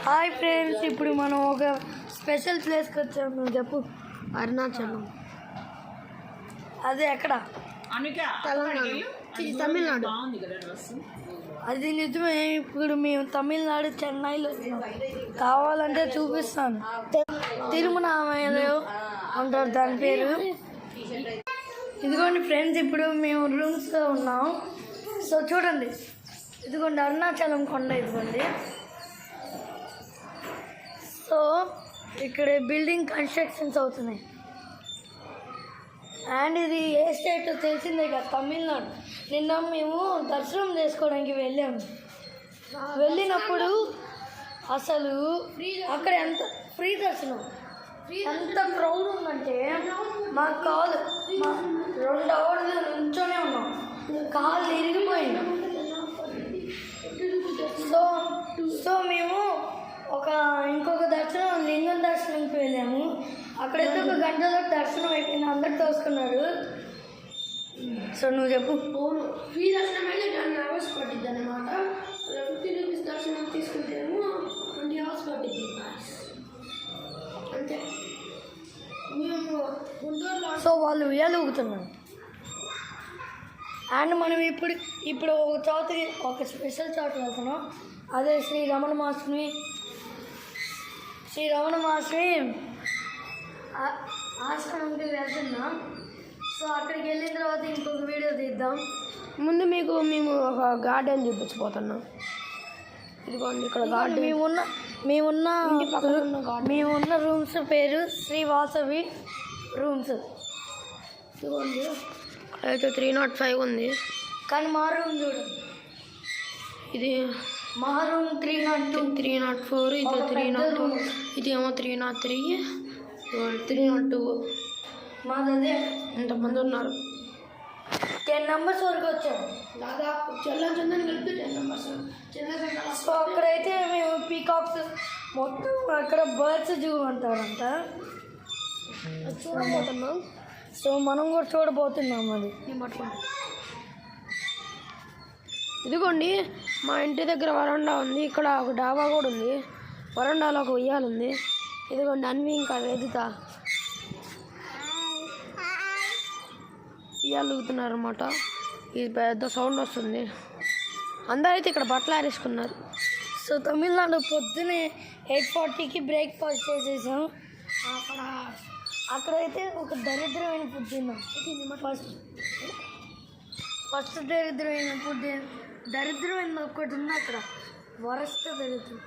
Hi friends, ఇప్పుడు మనం ఒక స్పెషల్ ప్లేస్కి వచ్చాము. చెప్పు. అరుణాచలం. అదే ఎక్కడ? తమిళనాడు. అది నిజమే. ఇప్పుడు మేము తమిళనాడు చెన్నైలో కావాలంటే చూపిస్తాను. తిరుమనామయ్యలో అంటారు దాని పేరు. ఇదిగోండి ఫ్రెండ్స్, ఇప్పుడు మేము రూమ్స్లో ఉన్నాం. సో చూడండి, ఇదిగోండి అరుణాచలం కొండ. ఇదిగోండి. సో ఇక్కడ బిల్డింగ్ కన్స్ట్రక్షన్స్ అవుతున్నాయి. అండ్ ఇది ఏ స్టేట్ తెలిసిందే కదా, తమిళనాడు. నిన్న మేము దర్శనం చేసుకోవడానికి వెళ్ళినప్పుడు అసలు అక్కడ ఎంత ఫ్రీ దర్శనం, ఎంత క్రౌడ్ ఉందంటే మాకు కాదు, 2 అవర్లు నుంచోనే ఉన్నాం, కాళ్ళు ఇరిగిపోయింది. సో మేము ఇంకొక దర్శనం, లింగం దర్శనంకి వెళ్ళాము. అక్కడైతే 1 గంటలో దర్శనం అయిపోయింది, అందరు తోసుకున్నారు. సో నువ్వు చెప్పు. ఫ్రీ దర్శనం అయితే 10 hours పట్టిద్ది అనమాట. 50 rupees దర్శనం తీసుకుంటేమో 20 hours పట్టిద్ది అంతే. మేము గుంటూరులో సో వాళ్ళు ఊగుతున్నారు. అండ్ మనం ఇప్పుడు ఒక చోటకి, ఒక స్పెషల్ చోట వెళ్తున్నాం. అదే శ్రీ రమణ మహర్షి ఆశ్రమంకి వెళ్తున్నాం. సో అక్కడికి వెళ్ళిన తర్వాత ఇంకొక వీడియో తీద్దాం. ముందు మేము ఒక గార్డెన్ చూపించిపోతున్నాం. ఇదిగోండి ఇక్కడ గార్డెన్. మేమున్న రూమ్స్ పేరు శ్రీ వాసవి రూమ్స్. ఇదిగోండి అయితే 305 ఉంది. కానీ మా రూమ్ చూడు, ఇది మా రూమ్ 302, 304, ఇది 302, ఇది ఏమో 303, 302. మాదదే. ఎంతమంది ఉన్నారు? 10 numbers వరకు వచ్చాము దాదాపు. చెల్లని కలిపి 10 numbers. సో అక్కడైతే మేము పీకాక్స్ మొత్తం, అక్కడ బర్డ్స్ జూ అంటారంట, చూడబోతున్నాం. సో మనం కూడా చూడబోతున్నాం. అది ఇదిగోండి మా ఇంటి దగ్గర వరండా ఉంది. ఇక్కడ ఒక డాబా కూడా ఉంది. వరండాలో ఒక ఉయ్యాలు ఉంది. ఇదిగోండి అన్వి ఇంకా వేదిత ఉయ్యాలు ఊగుతున్నారు అనమాట. ఇది పెద్ద సౌండ్ వస్తుంది. అందరూ అయితే ఇక్కడ బట్టలు ఆరేసుకున్నారు. సో తమిళనాడు పొద్దునే 8:40కి బ్రేక్ఫాస్ట్ చేసేసాం. అక్కడైతే ఒక దరిద్రమైన ఫుడ్ తిన్నాం. ఫస్ట్ దరిద్రమైన ఫుడ్, దరిద్రమైన ఒకటి ఉంది అక్కడ, వరస్ట్ దరిద్రం.